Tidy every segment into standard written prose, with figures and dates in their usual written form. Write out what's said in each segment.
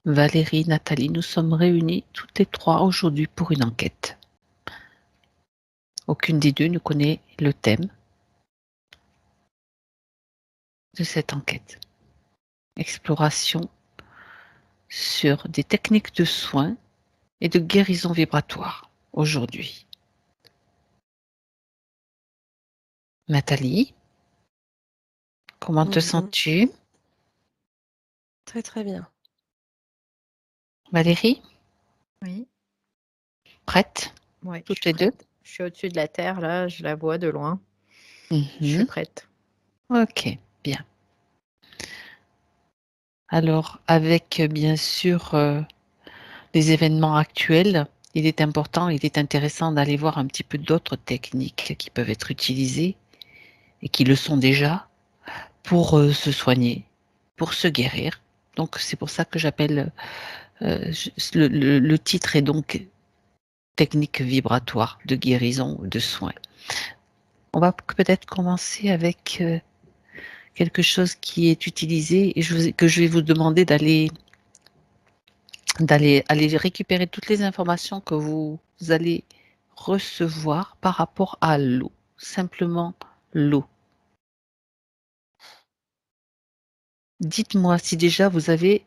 Valérie, Nathalie, nous sommes réunies toutes les 3 aujourd'hui pour une enquête. Aucune des 2 ne connaît le thème de cette enquête. Exploration sur des techniques de soins et de guérison vibratoire aujourd'hui. Nathalie, comment te sens-tu? Très, très bien. Valérie, Oui, prête? ouais, je Toutes suis les 2? prête. Je suis au-dessus de la terre, là, je la vois de loin. Je suis prête. OK, bien. Alors, avec bien sûr les événements actuels, il est intéressant d'aller voir un petit peu d'autres techniques qui peuvent être utilisées et qui le sont déjà pour se soigner, pour se guérir. Donc, c'est pour ça que j'appelle le titre est donc technique vibratoire de guérison ou de soins. On va peut-être commencer avec quelque chose qui est utilisé et que je vais vous demander d'aller aller récupérer toutes les informations que vous allez recevoir par rapport à l'eau. Simplement l'eau. Dites-moi si déjà vous avez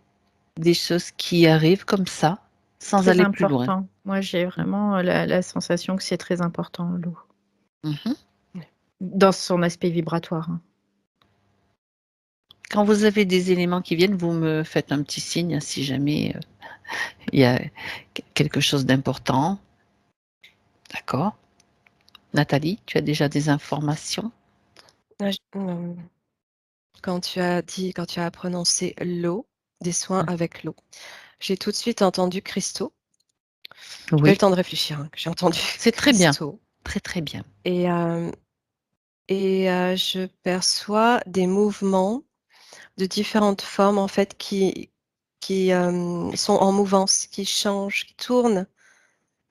des choses qui arrivent comme ça, sans Très aller plus loin. important. Moi, j'ai vraiment la sensation que c'est très important, l'eau. Mmh. Dans son aspect vibratoire. Quand vous avez des éléments qui viennent, vous me faites un petit signe si jamais, il y a quelque chose d'important. D'accord. Nathalie, tu as déjà des informations? Quand tu as prononcé l'eau, des soins Mmh. avec l'eau, j'ai tout de suite entendu cristaux. J'ai pas eu Oui, le temps de réfléchir, hein, j'ai entendu c'est très bien, cristaux très, très bien. et je perçois des mouvements de différentes formes, en fait, qui sont en mouvance, qui changent, qui tournent.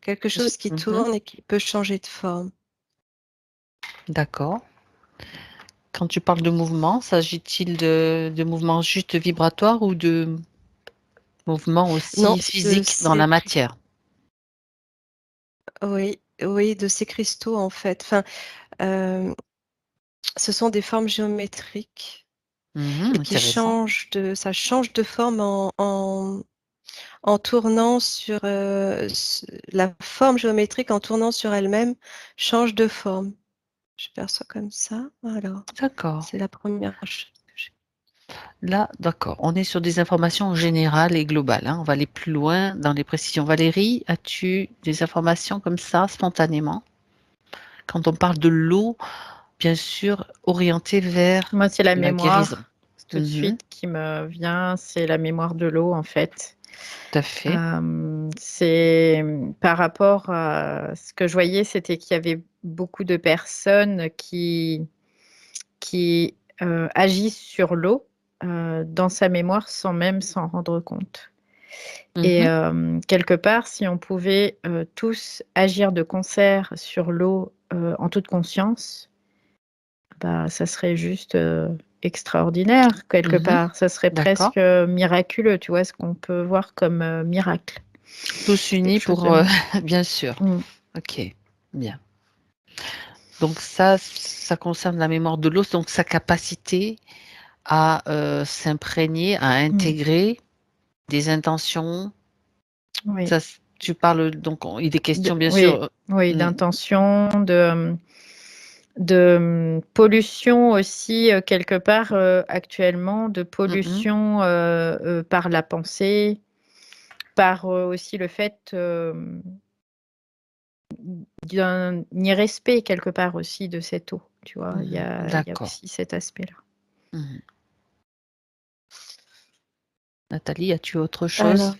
Quelque chose qui Mmh. tourne et qui peut changer de forme. D'accord. Quand tu parles de mouvement, s'agit-il de mouvements juste vibratoires ou de mouvements Non, aussi de physiques dans ces la matière? oui, oui, de ces cristaux, en fait. Enfin, ce sont des formes géométriques et qui Intéressant. ça change de forme en tournant sur, la forme géométrique en tournant sur elle-même change de forme. Je perçois comme ça, voilà. D'accord. C'est la première chose que j'ai. Là, d'accord, on est sur des informations générales et globales, hein. On va aller plus loin dans les précisions. Valérie, as-tu des informations comme ça, spontanément? Quand on parle de l'eau, bien sûr, orientée vers Moi, c'est la la guérison. mémoire, tout de Mmh. suite, qui me vient, c'est la mémoire de l'eau, en fait. Tout à fait. C'est par rapport à ce que je voyais, c'était qu'il y avait beaucoup de personnes qui agissent sur l'eau, dans sa mémoire sans même s'en rendre compte. Et Mmh. quelque part, si on pouvait, tous agir de concert sur l'eau, en toute conscience, bah, ça serait juste, extraordinaire quelque Mmh. part. Ça serait D'accord. presque, miraculeux, tu vois? Ce qu'on peut voir comme, miracle. Tous Quelque unis chose pour, de bien sûr. mmh, OK, bien. Donc ça concerne la mémoire de l'os, donc sa capacité à, s'imprégner, à mmh, intégrer des intentions. oui. Ça c Tu parles donc il est question bien Oui, sûr, oui, mmh, d'intention, pollution aussi, quelque part, actuellement, de mmh mh, pollution, par la pensée, par, aussi le fait, d'un irrespect quelque part aussi de cette eau, tu vois? Il y a d'accord. aussi cet aspect-là. Mmh. Nathalie, as-tu autre Alors, chose?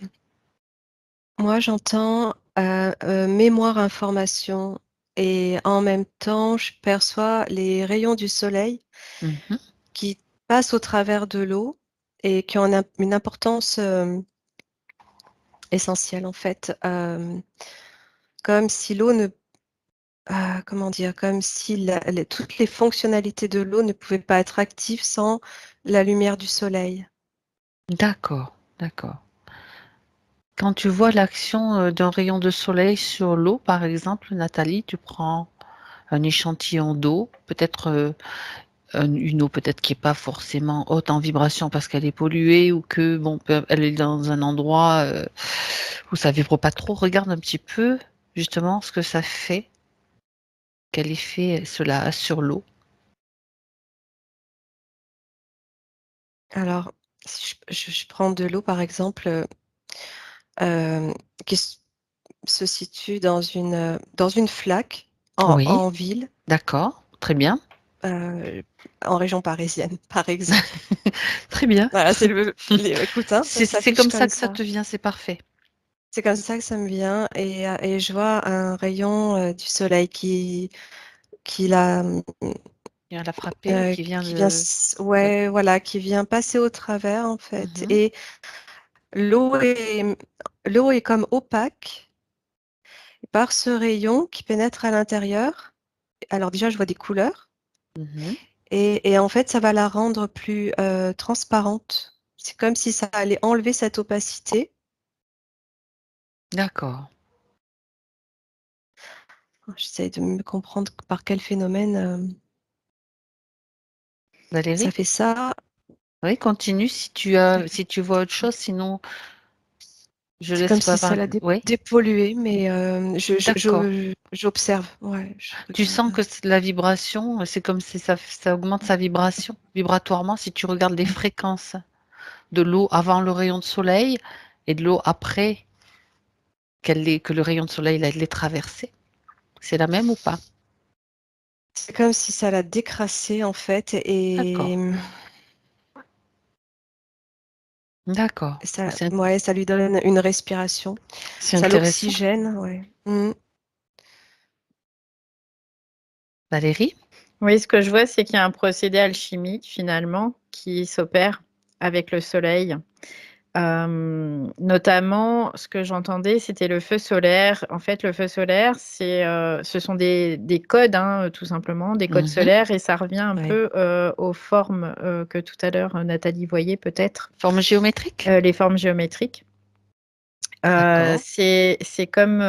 moi, j'entends, mémoire, information et en même temps, je perçois les rayons du soleil Mmh mh. qui passent au travers de l'eau et qui ont une importance, essentielle, en fait. Comme si l'eau ne comment dire? Comme si toutes les fonctionnalités de l'eau ne pouvaient pas être actives sans la lumière du soleil. D'accord, d'accord. Quand tu vois l'action d'un rayon de soleil sur l'eau, par exemple, Nathalie, tu prends un échantillon d'eau, peut-être une eau peut-être qui n'est pas forcément haute en vibration parce qu'elle est polluée ou que bon, elle est dans un endroit où ça vibre pas trop. Regarde un petit peu justement ce que ça fait, quel effet cela a sur l'eau. Alors, si je prends de l'eau, par exemple, qui se situe dans une flaque Oui, en ville, d'accord, très bien, en région parisienne, par exemple. très bien. Voilà, écoute, hein, ça C'est s'affiche comme ça comme que ça ça. te vient, c'est parfait. C'est comme ça que ça me vient et je vois un rayon, du soleil qui la, Qui vient la frapper ou qui vient qui vient le... s Oui. ouais, voilà, qui vient passer au travers, en fait, Mhm, et l'eau est l'eau est comme opaque par ce rayon qui pénètre à l'intérieur. Alors déjà, je vois des couleurs mhm. et en fait, ça va la rendre plus, transparente. C'est comme si ça allait enlever cette opacité. D'accord. J'essaie de me comprendre par quel phénomène, ça Valérie? fait ça. Oui, continue si tu vois autre chose, sinon je C'est comme laisse si pas ça parler. l'a Oui, dépollué, mais d'accord. j'observe. Ouais, je Tu regarde. sens que la vibration, c'est comme si ça augmente sa vibration vibratoirement si tu regardes les fréquences de l'eau avant le rayon de soleil et de l'eau après que le rayon de soleil l'ait traversé. C'est la même ou pas? C'est comme si ça l'a décrassé, en fait, et D'accord, d'accord. ça, ouais, ça lui donne une respiration. C'est Ça intéressant. l'oxygène, ouais. Valérie? Oui, ce que je vois, c'est qu'il y a un procédé alchimique finalement qui s'opère avec le soleil. Notamment, ce que j'entendais, c'était le feu solaire. En fait, le feu solaire, ce sont des codes, hein, tout simplement, des codes Mhm. solaires, et ça revient un Ouais. peu aux formes que tout à l'heure Nathalie voyait peut-être, Forme géométrique? les formes géométriques. D'accord. C'est comme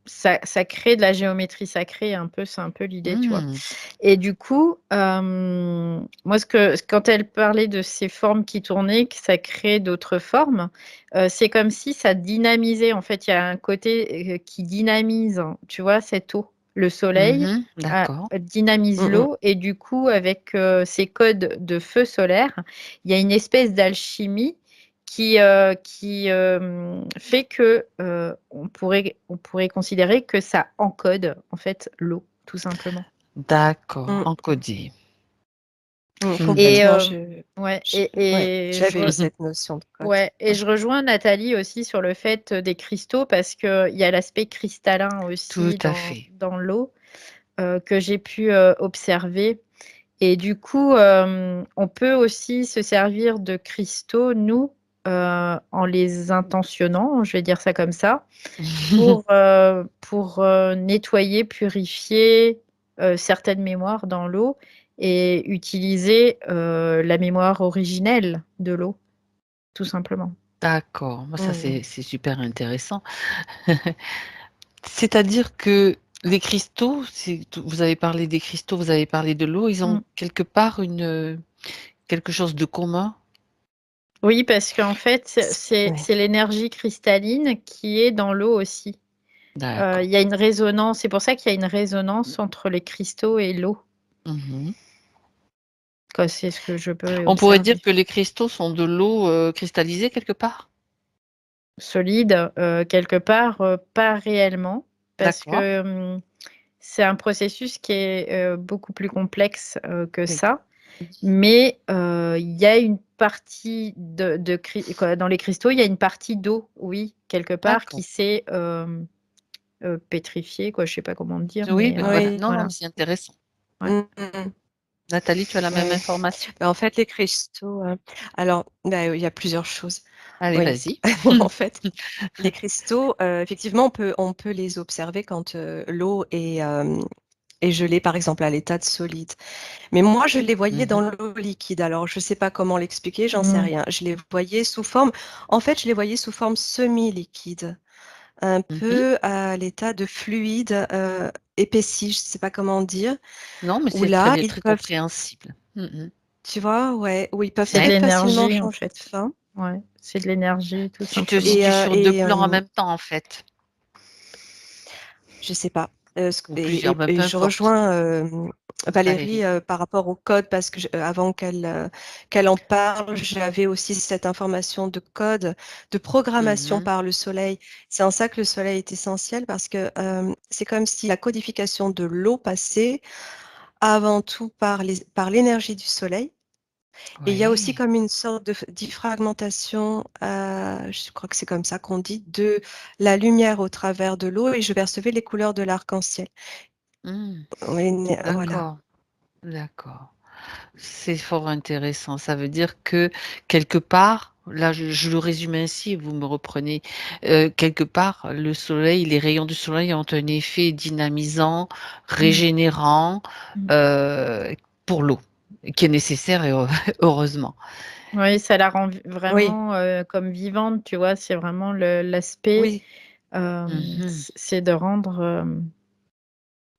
ça crée de la géométrie sacrée un peu, c'est un peu l'idée, tu vois. Hmm. Et du coup, moi, quand elle parlait de ces formes qui tournaient, que ça crée d'autres formes, c'est comme si ça dynamisait. En fait, il y a un côté qui dynamise, hein, tu vois, cette eau. Le soleil Mhm. D'accord. dynamise l'eau, et du coup, avec ces codes de feu solaire, il y a une espèce d'alchimie qui fait que on pourrait considérer que ça encode en fait l'eau, tout simplement. D'accord. Mm, Encodé. Mhm. Et complètement. ouais, Ouais, et j'avais eu cette notion de code. ouais, et Ouais. je rejoins Nathalie aussi sur le fait des cristaux, parce qu'il y a l'aspect cristallin Tout aussi à fait. dans l'eau que j'ai pu observer. Et du coup, on peut aussi se servir de cristaux, nous, en les intentionnant, je vais dire ça comme ça, pour nettoyer, purifier certaines mémoires dans l'eau et utiliser la mémoire originelle de l'eau, tout simplement. D'accord. Moi, ça, Mm. c'est super intéressant. C'est-à-dire que les cristaux, vous avez parlé des cristaux, vous avez parlé de l'eau, ils ont Mm. quelque part quelque chose de commun. Oui, parce qu'en fait, Ouais. c'est l'énergie cristalline qui est dans l'eau aussi. Il D'accord. y a une résonance, c'est pour ça qu'il y a une résonance entre les cristaux et l'eau. Mhm. Quoi, c'est ce que je peux On pourrait dire observer. que les cristaux sont de l'eau cristallisée quelque part. Solide, quelque part, pas réellement, parce D'accord. que c'est un processus qui est beaucoup plus complexe que Oui. ça. Mais il y a une partie dans les cristaux, il y a une partie d'eau, oui, quelque part, qui D'accord. s'est pétrifiée, quoi. Je sais pas comment dire, Oui, mais ben voilà. Oui. Non, non, mais voilà. c'est intéressant. Ouais. Mm. Nathalie, tu as la même Ouais. information? En fait, les cristaux, alors, bah, il y a plusieurs choses. Allez, Oui, vas-y. en fait, les cristaux, effectivement, on peut les observer quand l'eau est et je l'ai par exemple à l'état de solide. Mais moi, je les voyais dans Mhm. l'eau liquide. Alors, je ne sais pas comment l'expliquer, j'en sais Mm. rien. Je les voyais sous forme, en fait, je les voyais sous forme semi-liquide, un Mhm. peu à l'état de fluide épaissi, je ne sais pas comment dire, Non, mais où c'est très là, bien, ils très peuvent, compréhensible. Mhm. tu vois, ouais, où ils peuvent C'est de très facilement l'énergie, en changer de fait. forme. Ouais, c'est de l'énergie, tout Tu te simplement. Et, situes sur deux plans en même temps, en fait, je sais pas. ou plusieurs, ben, Et peu je importe, rejoins Valérie Valérie. par rapport au code parce que avant qu'elle en parle, j'avais aussi cette information de code, de programmation Mhm. par le soleil. C'est en ça que le soleil est essentiel parce que c'est comme si la codification de l'eau passait avant tout par l'énergie du soleil. Et il y a aussi Ouais. comme une sorte de diffragmentation, je crois que c'est comme ça qu'on dit, de la lumière au travers de l'eau et je percevais les couleurs de l'arc-en-ciel. Mhm. Oui, voilà. D'accord, d'accord. C'est fort intéressant. Ça veut dire que quelque part, là, je le résume ainsi, vous me reprenez, quelque part, le soleil, les rayons du soleil ont un effet dynamisant, Mm. régénérant, Mm. pour l'eau, qui est nécessaire et heureusement. Oui, ça la rend Oui, vraiment comme vivante, tu vois. C'est vraiment l'aspect, oui, Mhm. c'est de rendre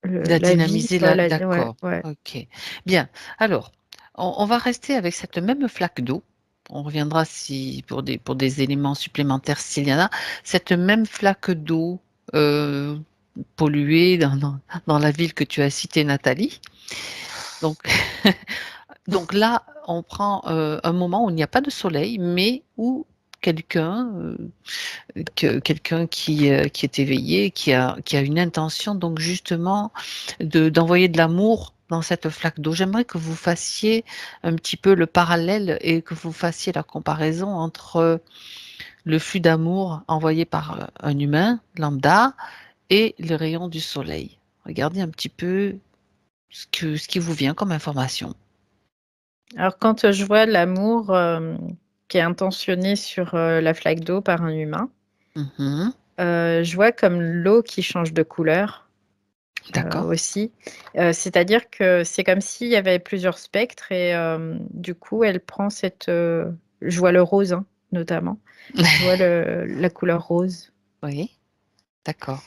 La la vie, dynamiser, quoi. là, Ouais, d'accord. ouais. Ok. Bien. Alors, on va rester avec cette même flaque d'eau. On reviendra si pour des éléments supplémentaires s'il y en a. Cette même flaque d'eau euh, polluée dans la ville que tu as citée, Nathalie. Donc, donc là, on prend un moment où il n'y a pas de soleil, mais où quelqu'un quelqu'un qui est éveillé, qui a une intention, donc justement, d'envoyer de l'amour dans cette flaque d'eau. J'aimerais que vous fassiez un petit peu le parallèle et que vous fassiez la comparaison entre le flux d'amour envoyé par un humain lambda et le rayon du soleil. Regardez un petit peu ce qui vous vient comme information. Alors, quand je vois l'amour qui est intentionné sur la flaque d'eau par un humain, Mhm. je vois comme l'eau qui change de couleur D'accord. aussi. C'est-à-dire que c'est comme s'il y avait plusieurs spectres et du coup, elle prend cette... je vois le rose, hein, notamment. Je vois la couleur rose. Oui, d'accord.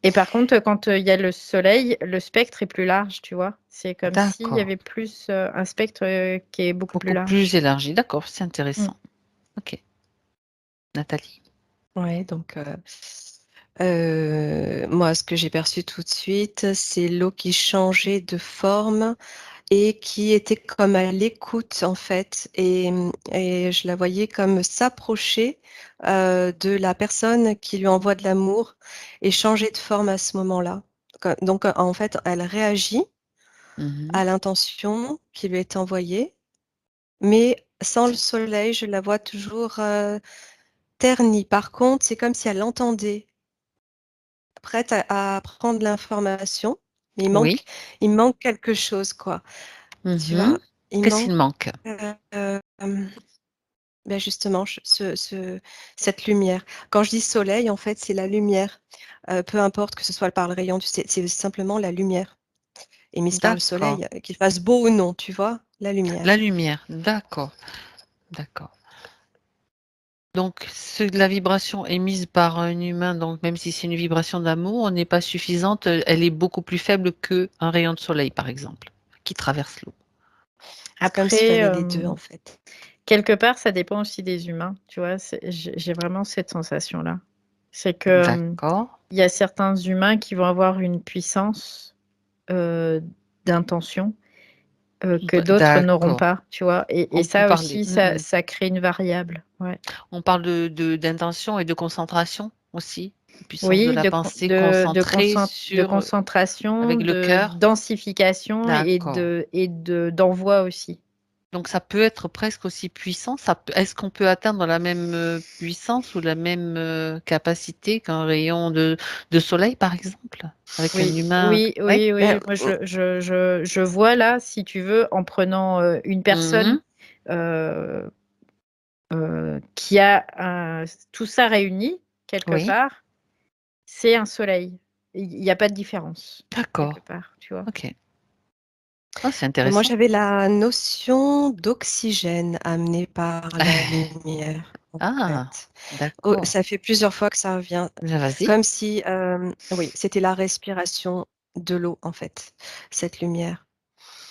Et par contre, quand il y a le soleil, le spectre est plus large, tu vois. C'est comme s'il y D'accord. avait plus un spectre qui est beaucoup plus Beaucoup plus large. élargi. D'accord, c'est Mm. intéressant. Ok. Nathalie. ouais, donc moi, ce que j'ai perçu tout de suite, c'est l'eau qui changeait de forme et qui était comme à l'écoute en fait et je la voyais comme s'approcher de la personne qui lui envoie de l'amour et changer de forme à ce moment-là. Donc en fait, elle réagit Mhm. à l'intention qui lui est envoyée, mais sans le soleil, je la vois toujours ternie. Par contre, c'est comme si elle entendait, prête à prendre l'information, mais Oui. il manque quelque chose, quoi. Tu Mhm. vois? Il Qu'est-ce manque qu'il manque? ben justement, cette lumière. Quand je dis soleil, en fait, c'est la lumière. Peu importe que ce soit par le rayon c'est simplement la lumière émise par le D'accord. soleil, qu'il fasse beau ou non, tu vois? La La lumière. lumière. D'accord. D'accord. Donc, la vibration émise par un humain, donc même si c'est une vibration d'amour, n'est pas suffisante. Elle est beaucoup plus faible qu'un rayon de soleil, par exemple, qui traverse l'eau. C'est comme s'il Après, fallait les 2 en fait. quelque part, ça dépend aussi des humains, tu vois. J'ai vraiment cette sensation-là. C'est que D'accord. il y a certains humains qui vont avoir une puissance d'intention que d'autres n'auront D'accord. pas, tu vois. Et On peut ça parler. aussi, ça crée une variable. Ouais. On parle d'intention et de concentration aussi. Puissance de Oui, la pensée concentrée de sur, concentration, avec le de cœur. densification D'accord. d'envoi aussi. Donc ça peut être presque aussi puissant. Est-ce qu'on peut atteindre la même puissance ou la même capacité qu'un rayon de soleil, par exemple, avec un Oui, humain? oui, Oui. oui, Ben, oui. Moi, je vois là, si tu veux, en prenant une personne Mhm. euh, qui a tout ça réuni quelque Oui. part, c'est un soleil. il n'y a pas de différence, D'accord. quelque part, tu vois. OK. Ah, c'est Et moi, intéressant. j'avais la notion d'oxygène amenée par la lumière, en Ah, fait. d'accord. Ça fait plusieurs fois que ça revient. Vas-y. Comme si, oui, c'était la respiration de l'eau, en fait, cette lumière.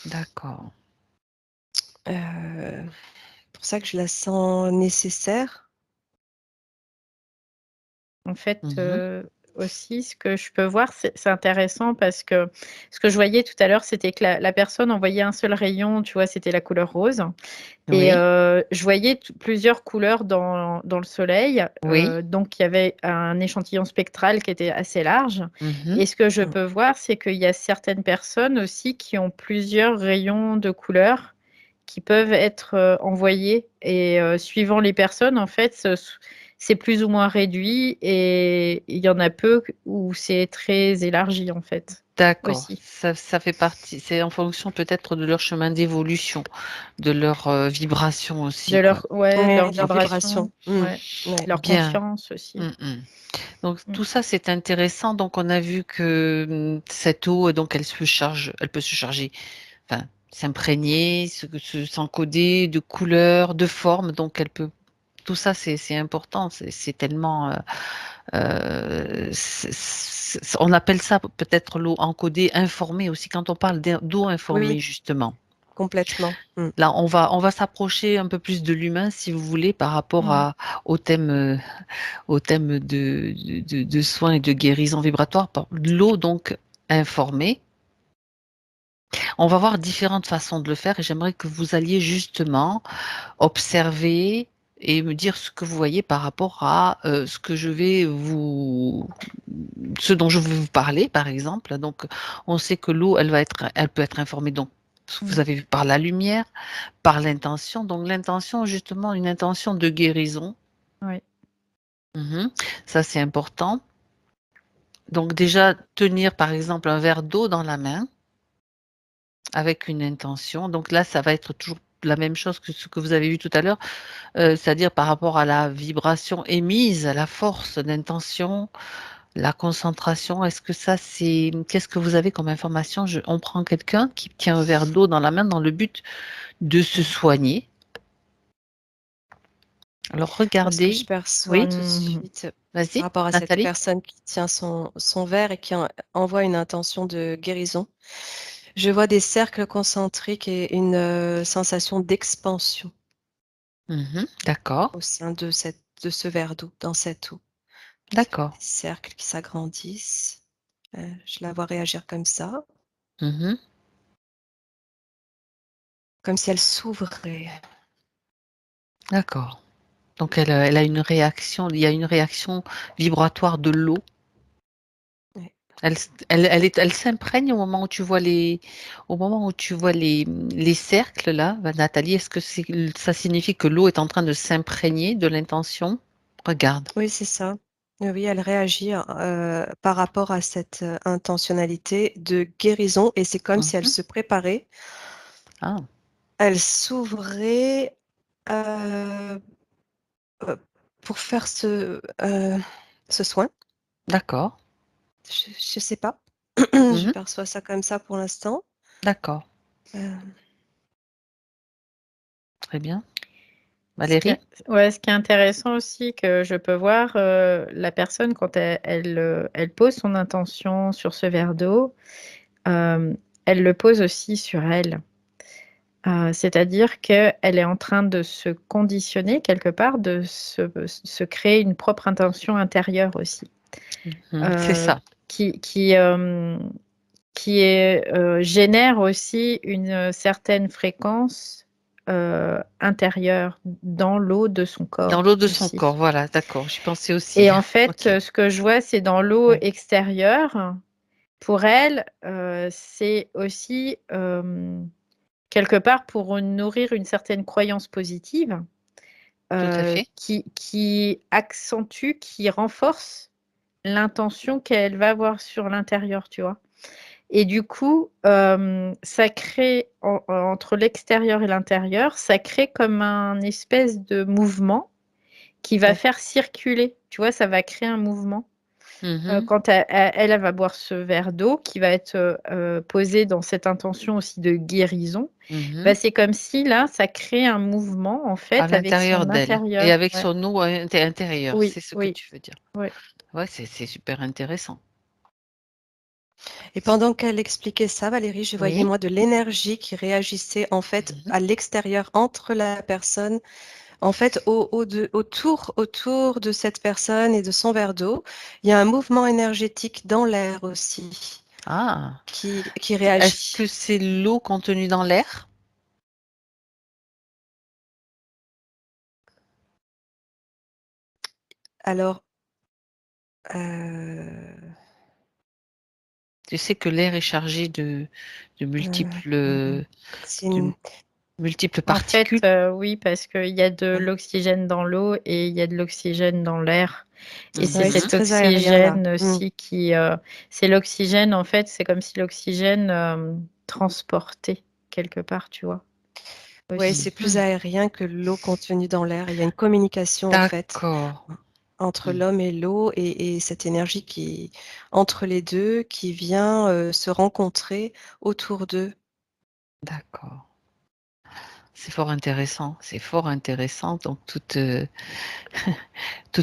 D'accord. Pour ça que je la sens nécessaire. En fait, Mmh. aussi, ce que je peux voir, c'est intéressant parce que ce que je voyais tout à l'heure, c'était que la personne envoyait un seul rayon, tu vois? C'était la couleur rose et Oui, je voyais plusieurs couleurs dans le soleil, oui. donc il y avait un échantillon spectral qui était assez large Mmh. et ce que je Mmh. peux voir, c'est qu'il y a certaines personnes aussi qui ont plusieurs rayons de couleurs qui peuvent être, envoyés et suivant les personnes, en fait, c'est plus ou moins réduit et il y en a peu où c'est très élargi, en fait, D'accord. aussi. Ça fait partie c'est en fonction peut-être de leur chemin d'évolution, de leur, vibration De aussi, quoi. leur ouais, Ouais, leur leur vibration, vibration. Mmh. ouais, Ouais. leur Bien. conscience aussi. Mmh mh. Donc Mmh. tout ça, c'est intéressant. Donc on a vu que, cette eau, donc elle peut se charger, enfin, s'imprégner, s'encoder de couleurs, de formes, donc elle peut tout ça, c'est important, c'est tellement, on appelle ça peut-être l'eau encodée, informée aussi, quand on parle d'eau Oui, informée justement. complètement. Mmh. Là, on va s'approcher un peu plus de l'humain, si vous voulez, par rapport Mmh. au thème, de soins et de guérison vibratoire par l'eau donc informée. On va voir différentes façons de le faire et j'aimerais que vous alliez justement observer et me dire ce que vous voyez par rapport à, ce dont je vais vous parler, par exemple. Donc, on sait que l'eau, elle peut être informée, donc vous Mmh. avez vu par la lumière, par l'intention. Donc l'intention, justement, une intention de guérison. Ouais. Mmh. Ça, c'est important. Donc déjà, tenir, par exemple, un verre d'eau dans la main avec une intention. Donc là, ça va être toujours la même chose que ce que vous avez vu tout à l'heure. C'est-à-dire par rapport à la vibration émise, à la force d'intention, la concentration. Est-ce que ça c'est qu'est-ce que vous avez comme information? On prend quelqu'un qui tient un verre d'eau dans la main dans le but de se Mmh. soigner. Alors Moi, ce que je regardez perçois oui, tout de Mmh. suite, par vas-y, rapport à cette Nathalie. personne qui tient son verre et qui envoie une intention de guérison, je vois des cercles concentriques et une, sensation d'expansion D'accord, au sein de ce verre d'eau, dans cette eau. d'accord. Des cercles qui s'agrandissent. Je la vois réagir comme ça, Mmh. comme si elle s'ouvrait. D'accord. Donc elle a une réaction il y a une réaction vibratoire de l'eau. Ouais. Elle s'imprègne au moment où tu vois les cercles là, Nathalie, est-ce que ça signifie que l'eau est en train de s'imprégner de l'intention? Regarde. Oui, c'est ça. Oui, oui, elle réagit, par rapport à cette, intentionnalité de guérison et c'est comme si elle Mmh. se préparait. Ah, Elle s'ouvrait, heu pour faire ce soin. d'accord. Je sais pas. Je Mmh. perçois ça comme ça pour l'instant. D'accord, Heu, très bien. Ce qui est Valérie? ouais, ce qui est intéressant aussi que je peux voir, la personne quand elle pose son intention sur ce verre d'eau, hem, elle le pose aussi sur elle. C'est-à-dire qu'elle est en train de se conditionner quelque part, de se créer une propre intention intérieure aussi, C'est heu, ça. qui qui, hem, qui est, génère aussi une, certaine fréquence, intérieure dans l'eau de son Dans corps l'eau de son aussi. corps, voilà, d'accord, j'y pensais aussi. Et en fait, OK. ce que je vois, c'est dans l'eau Ouais, extérieure, pour elle, c'est aussi, quelque part pour nourrir une certaine croyance positive, tout à fait. qui accentue, qui renforce l'intention qu'elle va avoir sur l'intérieur, tu vois? Et du coup, ça crée entre l'extérieur et l'intérieur, ça crée comme un espèce de mouvement qui va ouais. faire circuler, tu vois? Ça va créer un mouvement. Quand elle va boire ce verre d'eau qui va être posé dans cette intention aussi de guérison, bah, c'est comme si là, ça crée un mouvement en À fait avec l'intérieur son d'elle et intérieur. avec Ouais. son eau intérieur, Oui, c'est ce que oui, tu veux dire. ouais. Ouais, c'est super intéressant. Et pendant qu'elle expliquait ça, Valérie, je voyais Oui. moi de l'énergie qui réagissait en fait à l'extérieur entre la personne, en fait autour de cette personne et de son verre d'eau. Il y a un mouvement énergétique dans l'air aussi Ah, qui est-ce réagit. que c'est l'eau contenue dans l'air? Alors, Tu sais que l'air est chargé de multiples c'est de une... multiples En fait, particules? oui, parce qu'il y a de l'oxygène dans l'eau et il y a de l'oxygène dans l'air. Et c'est Ouais, c'est cet très aérien là. oxygène aussi qui, c'est l'oxygène en fait, c'est comme si l'oxygène transportait quelque part, tu vois. Ouais, Aussi. c'est plus aérien que l'eau contenue dans l'air. Il y a une communication en fait D'accord. entre l'homme et l'eau et cette énergie qui entre les deux qui vient se rencontrer autour d'eux. D'accord. C'est fort intéressant, c'est fort intéressant donc toutes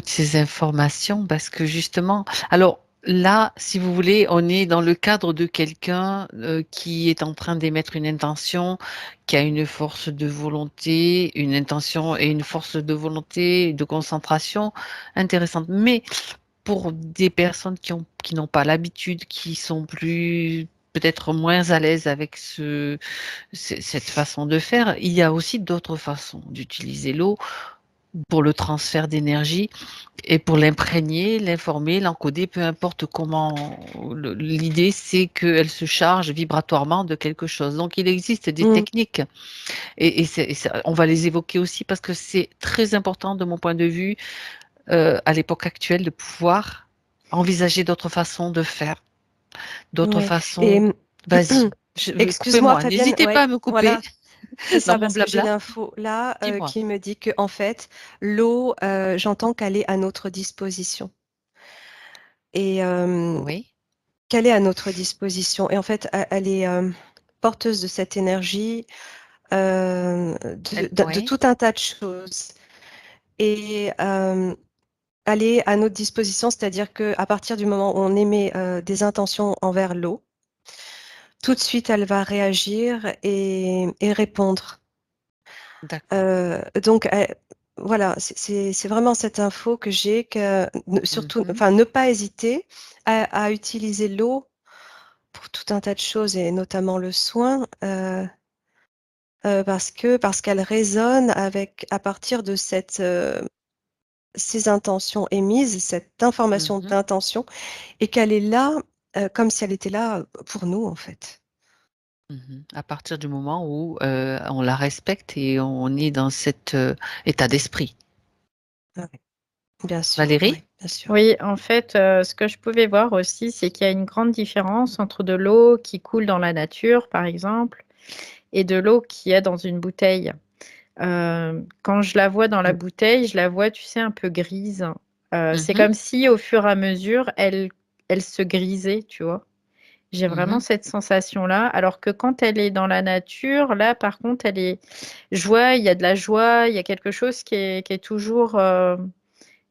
ces informations parce que justement alors là, si vous voulez, on est dans le cadre de quelqu'un, qui est en train d'émettre une intention, qui a une force de volonté, une intention et une force de volonté, de concentration intéressante. Mais pour des personnes qui n'ont pas l'habitude, qui sont plus peut-être moins à l'aise avec cette façon de faire, il y a aussi d'autres façons d'utiliser l'eau pour le transfert d'énergie et pour l'imprégner, l'informer, l'encoder, peu importe comment. L'idée, c'est qu'elle se charge vibratoirement de quelque chose. Donc, il existe des Mm. techniques on va les évoquer aussi parce que c'est très important de mon point de vue à l'époque actuelle de pouvoir envisager d'autres façons de faire, d'autres Ouais. Et façons. Vas-y, excuse-moi, coupez-moi, Fabienne, n'hésitez pas ouais, à me couper voilà, c'est dans ça, mon parce que j'ai blabla. l'info là Dis-moi. qui me dit que en fait, l'eau, j'entends qu'elle est à notre disposition. Et Oui. qu'elle est à notre disposition. Et en fait, elle est porteuse de cette énergie, de Oui. tout un tas de choses. Et elle est à notre disposition, c'est-à-dire qu'à partir du moment où on émet des intentions envers l'eau, tout de suite, elle va réagir et répondre. D'accord. Donc, voilà, c'est vraiment cette info que j'ai, que surtout, Mhm. enfin, ne pas hésiter à utiliser l'eau pour tout un tas de choses et notamment le soin, parce qu'elle résonne avec à partir de ces intentions émises, cette information Mhm. d'intention, et qu'elle est là comme si elle était là pour nous en fait. Mhm. À partir du moment où on la respecte et on est dans cet état d'esprit. Ouais, bien sûr, Valérie? oui, bien sûr. Oui, en fait, ce que je pouvais voir aussi, c'est qu'il y a une grande différence entre de l'eau qui coule dans la nature, par exemple, et de l'eau qu'il y a dans une bouteille. Quand je la vois dans la Mm. bouteille, je la vois, tu sais, un peu grise. C'est Mhm. comme si au fur et à mesure, elle se grisait, tu vois? J'ai vraiment Mhm. cette sensation-là, alors que quand elle est dans la nature, là, par contre, elle est il y a de la joie, il y a quelque chose qui est toujours, Qui est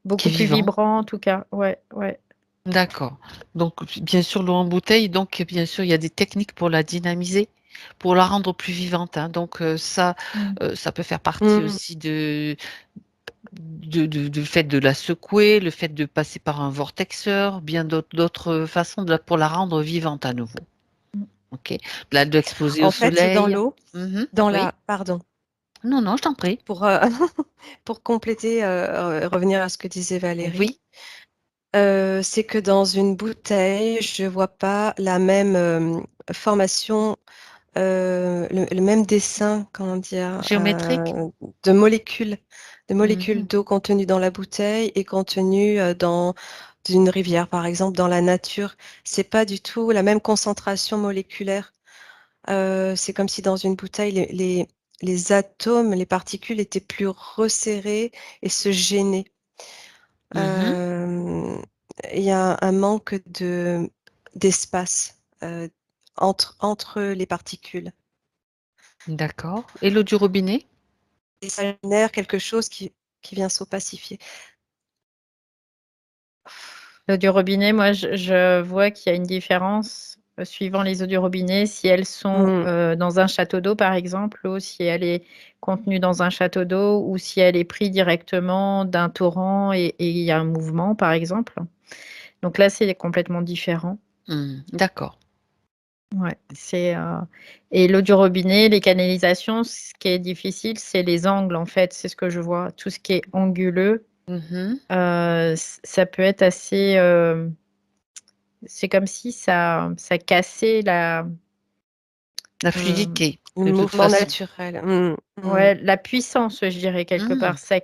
beaucoup plus vivant. vibrant en tout cas. Ouais, ouais. D'accord. Donc, bien sûr, l'eau en bouteille, donc, bien sûr, il y a des techniques pour la dynamiser, pour la rendre plus vivante, hein. Donc, Mmh. ça peut faire partie Mm. aussi du fait de la secouer, le fait de passer par un vortexeur, bien d'autres façons pour la rendre vivante à nouveau. Mmh. OK. Là, de l'exposer au En fait, dans soleil. l'eau, Mhm. dans Oui. pardon, Non, non, je t'en prie. pour, pour compléter, revenir à ce que disait Oui. Valérie, c'est que dans une bouteille, je vois pas la même formation, le même dessin, comment dire, Géométrique. de molécules, de molécules Mhm. d'eau contenues dans la bouteille et contenues dans une rivière, par exemple, dans la nature. C'est pas du tout la même concentration moléculaire. C'est comme si dans une bouteille, les atomes, les particules étaient plus resserrés et se gênaient. Mhm. Euh, il y a un manque d'espace entre les particules. D'accord. Et l'eau du robinet? Et ça génère quelque chose qui vient s'opacifier. L'eau du robinet, moi, je vois qu'il y a une différence suivant les eaux du robinet, si elles sont dans un château d'eau, par exemple, ou si elle est contenue dans un château d'eau, ou si elle est prise directement d'un torrent et il y a un mouvement, par exemple. Donc là, c'est complètement différent. D'accord. Ouais, et l'eau du robinet, les canalisations, ce qui est difficile, c'est les angles, en fait. C'est ce que je vois. Tout ce qui est anguleux, ça peut être assez... c'est comme si ça cassait La fluidité, le de toute mouvement façon. naturel. ouais, la puissance, je dirais, quelque part. Ça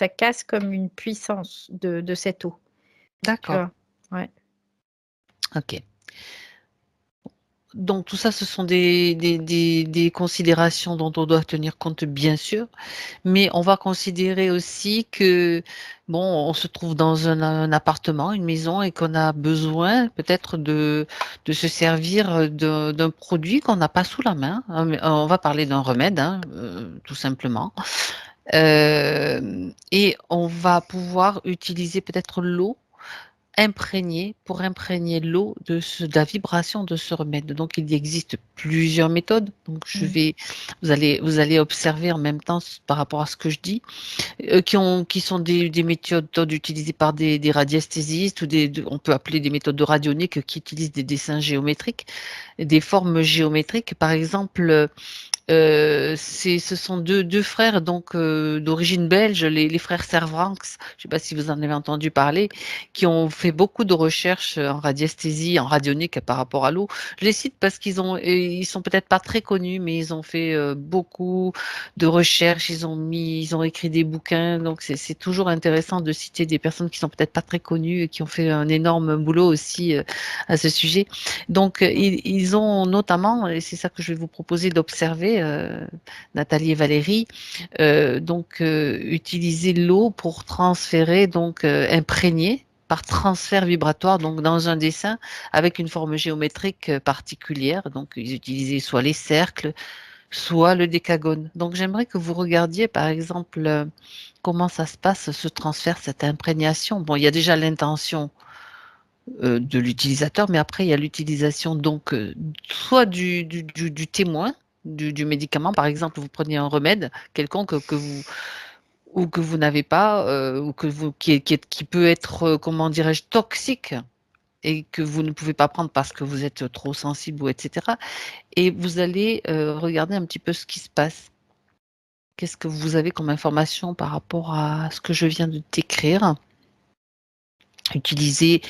casse comme une puissance de cette eau. Tu D'accord. vois? Ouais. Ok. Donc tout ça, ce sont des considérations dont on doit tenir compte, bien sûr, mais on va considérer aussi que, bon, on se trouve dans un appartement, une maison, et qu'on a besoin peut-être de se servir d'un produit qu'on n'a pas sous la main. On va parler d'un remède, hein, tout simplement. Et on va pouvoir utiliser peut-être l'eau pour imprégner l'eau de la vibration de ce remède. Donc, il existe plusieurs méthodes. Donc, vous allez observer en même temps par rapport à ce que je dis, qui sont des méthodes utilisées par des radiesthésistes ou on peut appeler des méthodes de radionique qui utilisent des dessins géométriques, des formes géométriques. Par exemple, ce sont deux frères donc d'origine belge, les frères Servranckx. Je ne sais pas si vous en avez entendu parler, qui ont fait beaucoup de recherches en radiesthésie, en radionique par rapport à l'eau. Je les cite parce ils sont peut-être pas très connus, mais ils ont fait beaucoup de recherches. Ils ont écrit des bouquins. Donc c'est toujours intéressant de citer des personnes qui sont peut-être pas très connues et qui ont fait un énorme boulot aussi à ce sujet. Donc, ils ont notamment, et c'est ça que je vais vous proposer d'observer, Nathalie et Valérie, utiliser l'eau pour transférer, imprégner par transfert vibratoire, donc dans un dessin avec une forme géométrique particulière. Donc, ils utilisaient soit les cercles, soit le décagone. Donc, j'aimerais que vous regardiez, par exemple, comment ça se passe, ce transfert, cette imprégnation. Bon, il y a déjà l'intention de l'utilisateur, mais après, il y a l'utilisation soit du témoin du médicament. Par exemple, vous prenez un remède quelconque que vous n'avez pas, ou qui peut être, comment dirais-je, toxique et que vous ne pouvez pas prendre parce que vous êtes trop sensible ou etc. Et vous allez regarder un petit peu ce qui se passe. Qu'est-ce que vous avez comme information par rapport à ce que je viens de décrire? Utiliser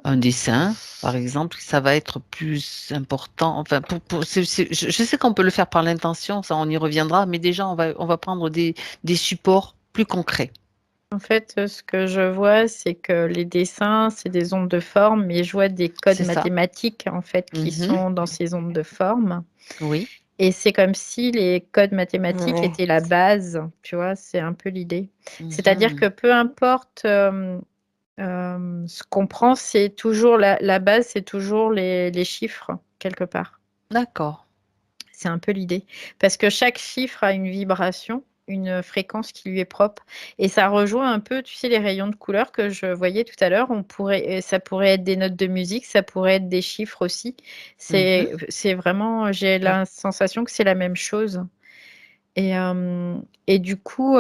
un dessin, par exemple, ça va être plus important. Enfin, je sais qu'on peut le faire par l'intention, ça on y reviendra, mais déjà on va prendre des supports plus concrets. En fait, ce que je vois, c'est que les dessins, c'est des ondes de forme, mais je vois des codes C'est ça. mathématiques, en fait, qui sont dans ces ondes de forme. Oui. Et c'est comme si les codes mathématiques Ouais. étaient la base, tu vois, c'est un peu l'idée. C'est-à-dire Mhm. que peu importe ce qu'on prend, c'est toujours la base, c'est toujours les chiffres, quelque part. D'accord. C'est un peu l'idée. Parce que chaque chiffre a une vibration, une fréquence qui lui est propre. Et ça rejoint un peu, tu sais, les rayons de couleur que je voyais tout à l'heure. Ça pourrait être des notes de musique, ça pourrait être des chiffres aussi. Mhm. C'est vraiment, j'ai la sensation que c'est la même chose. Et du coup,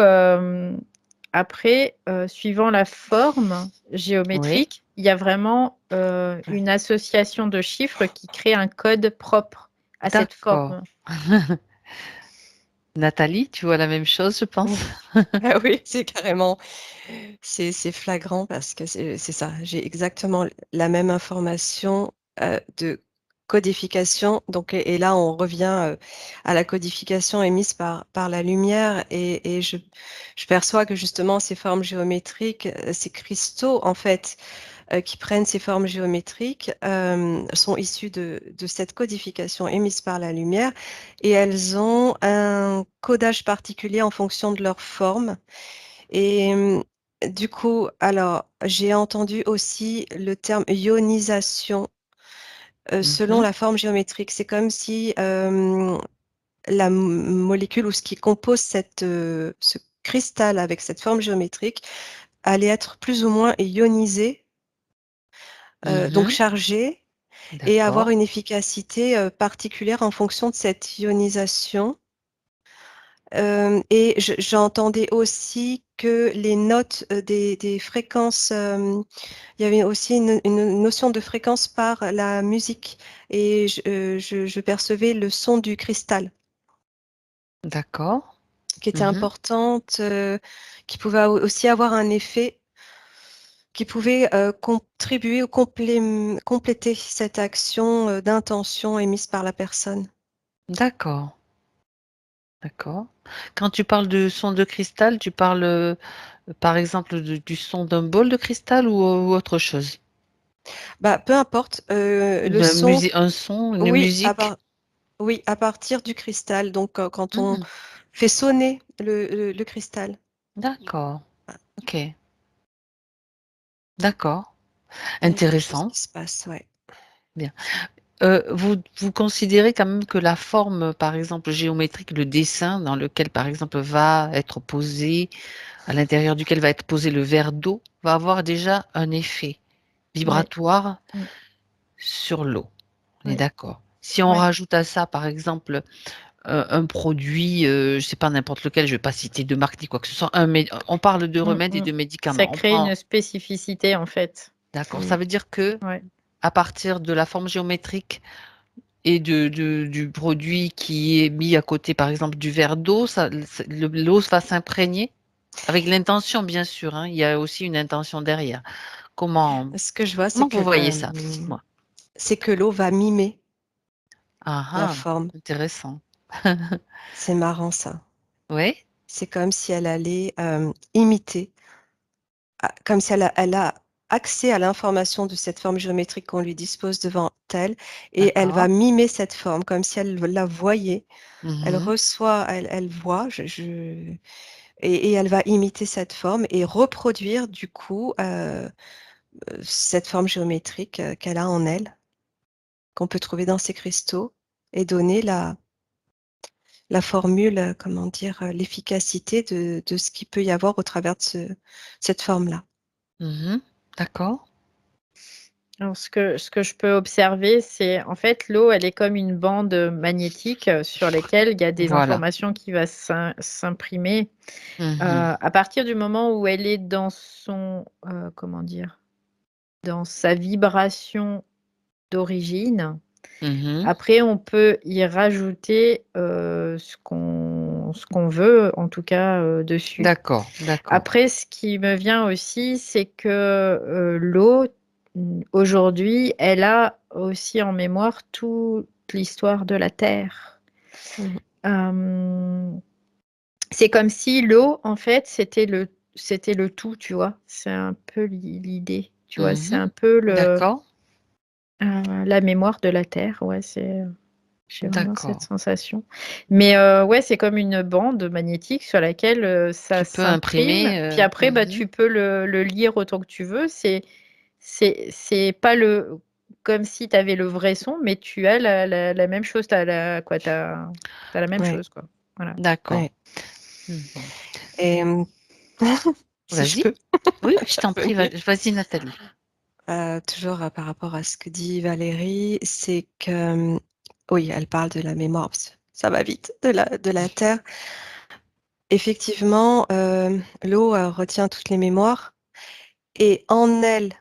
après, suivant la forme Oui. géométrique, il y a vraiment une association de chiffres qui crée un code propre à cette D'accord. forme. Nathalie, tu vois la même chose, je pense. Ah oui, c'est carrément, c'est flagrant parce que c'est ça. J'ai exactement la même information de codification. Donc, et là, on revient à la codification émise par la lumière et je perçois que justement ces formes géométriques, ces cristaux, en fait, qui prennent ces formes géométriques sont issues de cette codification émise par la lumière et elles ont un codage particulier en fonction de leur forme. Et Du coup, alors, j'ai entendu aussi le terme ionisation selon Mhm. la forme géométrique. C'est comme si la molécule ou ce qui compose ce cristal avec cette forme géométrique allait être plus ou moins ionisé, donc Mhm. chargé, et avoir D'accord. une efficacité particulière en fonction de cette ionisation. Et j'entendais aussi que les notes des fréquences, il y avait aussi une notion de fréquence par la musique, et je percevais le son du cristal D'accord. qui était Mhm. importante, qui pouvait aussi avoir un effet, qui pouvait contribuer ou compléter cette action d'intention émise par la personne. D'accord. D'accord. Quand tu parles de son de cristal, tu parles, par exemple, du son d'un bol de cristal ou autre chose? Bah, peu importe, le De son, musi un son, une oui, musique? oui, à partir du cristal. Donc, quand on Mmh. fait sonner le cristal, D'accord. OK. D'accord. il y a quelque chose Intéressant. qui se passe, ouais. Bien. Vous considérez quand même que la forme, par exemple, géométrique, le dessin dans lequel, par exemple, va être posé à l'intérieur duquel va être posé le verre d'eau, va avoir déjà un effet Ouais. vibratoire Mmh. sur l'eau. On est Ouais. d'accord? Si on Ouais. rajoute à ça, par exemple, un produit, je sais pas n'importe lequel, je vais pas citer de marque ni quoi que ce soit, on parle de Mmh remèdes et mh. de Ça médicaments. On crée prend une spécificité, en fait. d'accord, Mmh. ça veut dire que Ouais. à partir de la forme géométrique et du produit qui est mis à côté, par exemple, du verre d'eau, ça l'eau va s'imprégner? Avec l'intention, bien sûr, hein, il y a aussi une intention derrière. Comment Ce que je vois, comment vous voyez ça? Dites-moi. c'est que l'eau va mimer Ah la ah, forme. intéressant. C'est marrant ça. Oui? C'est comme si elle allait imiter, comme si elle a accès à l'information de cette forme géométrique qu'on lui dispose devant elle, et elle va D'accord. mimer cette forme comme si elle la voyait. Elle Mmh. reçoit, elle voit, et elle va imiter cette forme et reproduire du coup cette forme géométrique qu'elle a en elle, qu'on peut trouver dans ses cristaux, et donner la formule, comment dire, l'efficacité de ce qu'il peut y avoir au travers de cette forme-là. Mmh. D'accord. Alors ce que je peux observer, c'est en fait l'eau, elle est comme une bande, magnétique, sur lesquelles il y a des Voilà. informations qui va s'imprimer, Mmh. à partir du moment où elle est dans son, comment dire? Dans sa vibration d'origine. Mmh. Après on peut y rajouter, ce qu'on veut, en tout cas, dessus. D'accord, d'accord. Après, ce qui me vient aussi, c'est que, l'eau, aujourd'hui, elle a aussi en mémoire toute l'histoire de la Terre. Mmh. Hem, c'est comme si l'eau, en fait, c'était le tout, tu vois? C'est un peu l'idée, tu vois? C'est Mmh. un peu D'accord, la mémoire de la Terre, ouais, j'ai vraiment cette d'accord. sensation. Mais ouais, c'est comme une bande magnétique sur laquelle, ça Qui peut s'imprime. imprimer, Puis après, bah, tu peux le lire autant que tu veux. C'est pas comme si tu avais le vrai son, mais tu as la même chose. Tu as la même Ouais, chose, quoi. Voilà. d'accord. ouais, Mmh. et si je Vas-y. peux Oui, je t'en prie, intervenir, vas-y Nathalie. toujours, par rapport à ce que dit Valérie, c'est que, oui, elle parle de la mémoire, parce que ça va vite, de la terre. Effectivement, l'eau, retient toutes les mémoires, et en elle,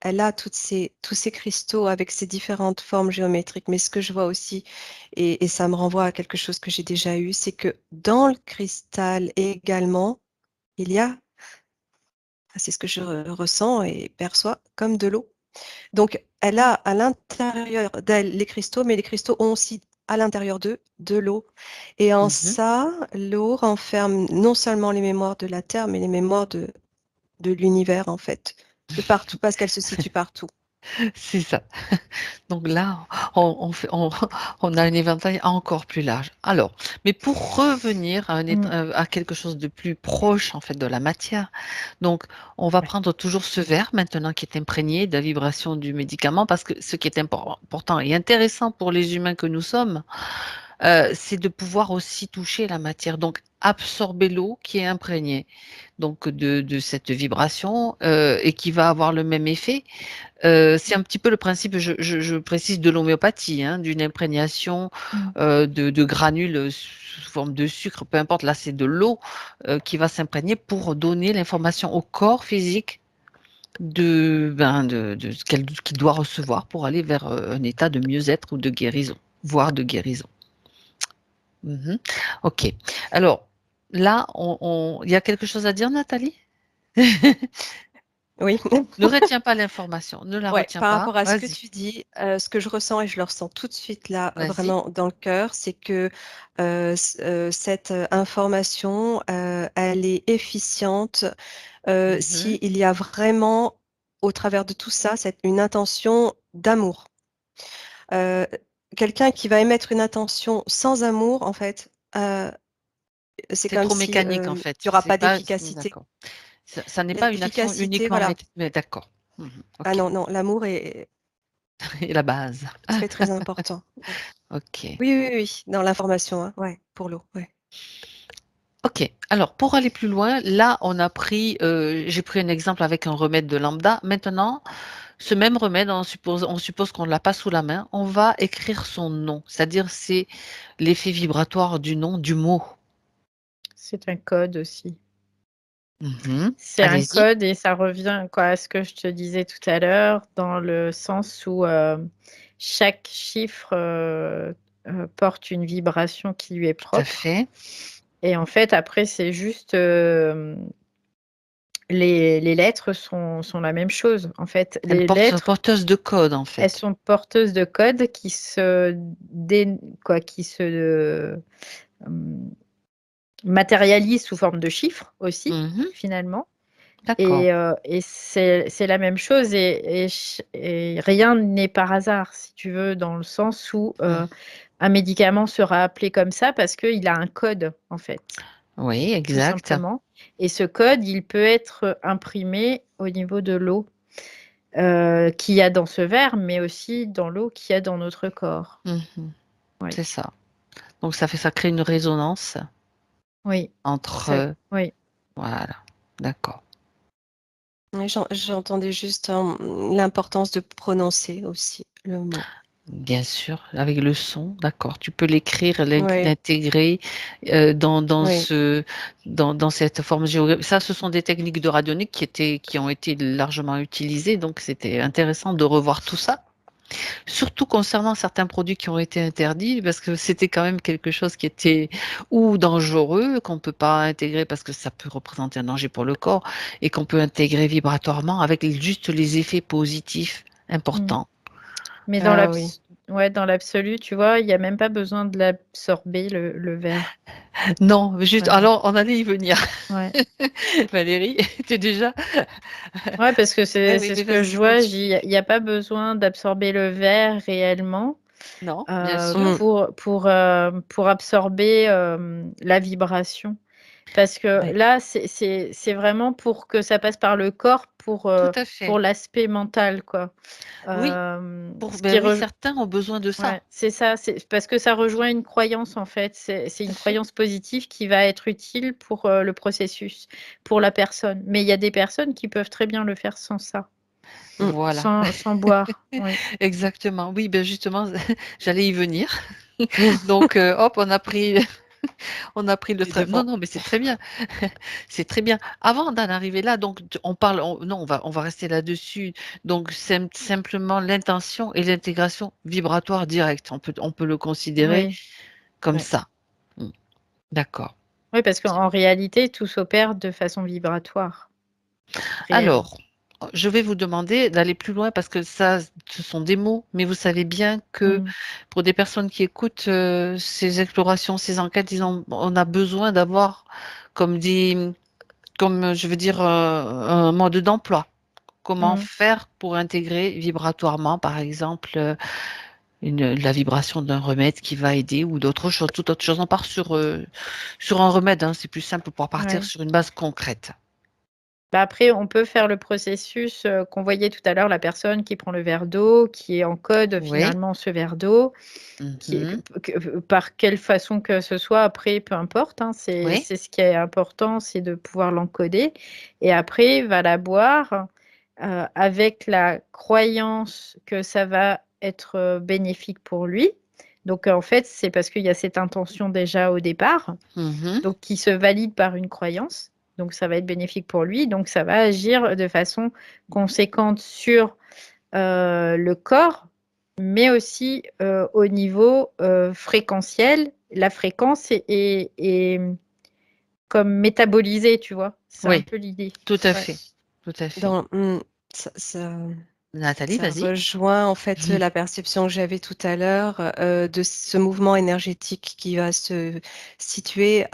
elle a tous ces cristaux avec ces différentes formes géométriques. Mais ce que je vois aussi, et ça me renvoie à quelque chose que j'ai déjà eu, c'est que dans le cristal également, il y a, c'est ce que je ressens et perçois, comme de l'eau. Donc elle a à l'intérieur d'elle les cristaux, mais les cristaux ont aussi à l'intérieur d'eux de l'eau. Et en Mmh. ça, l'eau renferme non seulement les mémoires de la Terre, mais les mémoires de l'univers, en fait, de partout, parce qu'elle se situe partout. C'est ça. Donc là, on fait on a un éventail encore plus large. Alors, mais pour revenir à à quelque chose de plus proche, en fait, de la matière, donc on va Ouais. prendre toujours ce verre maintenant qui est imprégné de la vibration du médicament parce que ce qui est important et intéressant pour les humains que nous sommes, c'est de pouvoir aussi toucher la matière, donc absorber l'eau qui est imprégnée donc de cette vibration, et qui va avoir le même effet. C'est un petit peu le principe, je précise, de l'homéopathie, hein, d'une imprégnation, Mmh. de granules, sous forme de sucre, peu importe, là c'est de l'eau, qui va s'imprégner pour donner l'information au corps physique de ce qu'il doit recevoir pour aller vers, un état de mieux-être ou de guérison, voire de guérison. Mmh. OK. Alors là, il y a quelque chose à dire, Nathalie? Oui. Ne retiens pas l'information, ne la Ouais, retiens par pas, rapport à ce que vas-y, tu dis, ce que je ressens et je le ressens tout de suite là, vas-y. vraiment dans le cœur, c'est que, cette, information, elle est efficiente, Mmh. s'il y a vraiment, au travers de tout ça, une intention d'amour. Heu, Quelqu'un qui va émettre une intention sans amour, en fait, c'est C'est comme trop si, mécanique en il fait, y aura c'est pas pas d'efficacité. d'accord. Ça n'est pas une action L'efficacité, uniquement voilà. mais d'accord. Mmh. Ah OK. non, non, l'amour est Et la base. très, très important. Ouais. OK. Oui, oui, oui, dans l'information, hein, ouais, pour l'eau, ouais. OK. Alors pour aller plus loin, là on a pris, j'ai pris un exemple avec un remède de lambda. Maintenant, ce même remède, on suppose qu'on ne l'a pas sous la main, on va écrire son nom, c'est-à-dire c'est l'effet vibratoire du nom, du mot. C'est un code aussi. Mmh. C'est un Allez-y. code et ça revient quoi à ce que je te disais tout à l'heure, dans le sens où, chaque chiffre, porte une vibration qui lui est Tout à propre fait. et en fait après c'est juste, les lettres sont la même chose. En fait, Elle les porte lettres, porteuse de code en elles fait. sont porteuses de codes qui se qui se, hem, matérialisent sous forme de chiffres aussi, Mmh. finalement. D'accord. Et c'est la même chose et rien n'est par hasard, si tu veux, dans le sens où, Mmh. un médicament sera appelé comme ça parce qu'il a un code, en fait, Oui, tout exact. simplement et ce code, il peut être imprimé au niveau de l'eau, qu'il y a dans ce verre, mais aussi dans l'eau qu'il y a dans notre corps. Mmh. Oui, C'est ça. Donc ça crée une résonance oui, c'est entre, oui. voilà, d'accord. Oui, j'entendais juste, l'importance de prononcer aussi le mot. Bien sûr, avec le son, d'accord. Tu peux l'écrire, Ouais, l'intégrer, dans oui. dans cette forme géographique. Ça, ce sont des techniques de radionique qui ont été largement utilisées, donc c'était intéressant de revoir tout ça. Surtout concernant certains produits qui ont été interdits, parce que c'était quand même quelque chose qui était ou dangereux, qu'on ne peut pas intégrer parce que ça peut représenter un danger pour le corps et qu'on peut intégrer vibratoirement avec juste les effets positifs Mmh. importants. Mais Ah oui. ouais, dans l'absolu, tu vois, il y a même pas besoin de l'absorber le verre. Non, juste Ouais, alors on allait y venir. ouais. Valérie, tu es déjà Ouais, parce que eh oui, c'est ce mais que vas-y, je vois, continue. il y a pas besoin d'absorber le verre réellement, Non, bien sûr. Mmh. pour absorber, la vibration. Parce que Ouais. là, c'est vraiment pour que ça passe par le corps Tout à fait. pour l'aspect mental, quoi. Oui, Ce qui ben oui, rej certains ont besoin de ça. Ouais, c'est ça, c'est parce que ça rejoint une croyance, en fait. C'est Tout à une fait. croyance positive qui va être utile pour, le processus, pour la personne. Mais il y a des personnes qui peuvent très bien le faire sans ça, Mmh. Voilà. sans boire. Oui. Exactement. Oui, ben justement, j'allais y venir. Donc, hop, on a pris le Tu train. Non, devant. non, mais c'est très bien. C'est très bien. Avant d'en arriver là, donc on parle, non, on va rester là-dessus. Donc, simplement l'intention et l'intégration vibratoire directe. On peut le considérer Oui, comme ouais. ça. Mm. D'accord. Oui, parce qu'en réalité, tout s'opère de façon vibratoire, réelle. Alors, je vais vous demander d'aller plus loin parce que ça, ce sont des mots, mais vous savez bien que Mmh. pour des personnes qui écoutent ces explorations, ces enquêtes, on a besoin d'avoir, comme dit, comme je veux dire, un mode d'emploi. comment faire pour intégrer vibratoirement, par exemple, la vibration d'un remède qui va aider ou d'autres choses, toute autre chose. On part sur un remède, hein, c'est plus simple pour partir Ouais. sur une base concrète. Bah, après, on peut faire le processus qu'on voyait tout à l'heure, la personne qui prend le verre d'eau, qui encode Oui. finalement ce verre d'eau, Mhm. par quelle façon que ce soit, après, peu importe, hein, Oui. c'est ce qui est important, c'est de pouvoir l'encoder. Et après, il va la boire avec la croyance que ça va être bénéfique pour lui. Donc, en fait, c'est parce qu'il y a cette intention déjà au départ, Mhm. donc qui se valide par une croyance. Donc, ça va être bénéfique pour lui. Donc, ça va agir de façon conséquente sur le corps, mais aussi au niveau fréquentiel. La fréquence est comme métabolisée, tu vois. C'est un Oui, peu l'idée. tout à Ouais. fait. Tout à fait. Ça Nathalie, vas-y. rejoint en fait la perception que j'avais tout à l'heure de ce mouvement énergétique qui va se situer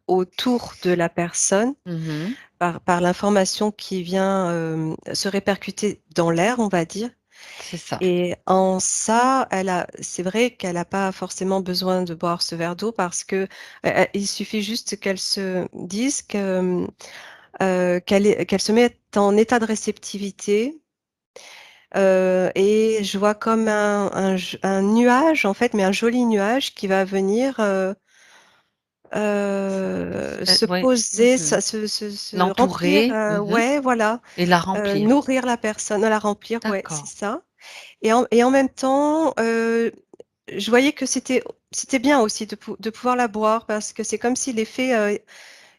autour de la personne Mhm. par l'information qui vient se répercuter dans l'air, on va dire. C'est ça. Et en ça, c'est vrai qu'elle n'a pas forcément besoin de boire ce verre d'eau parce que il suffit juste qu'elle se dise qu'elle se met en état de réceptivité. Et je vois comme un nuage, en fait, mais un joli nuage qui va venir se Ouais. poser, Mhm. se remplir, L'entourer, ouais, voilà, et la remplir. nourrir la personne, la remplir, ouais, c'est D'accord. ça. Et en même temps, je voyais que c'était bien aussi de pouvoir la boire parce que c'est comme si l'effet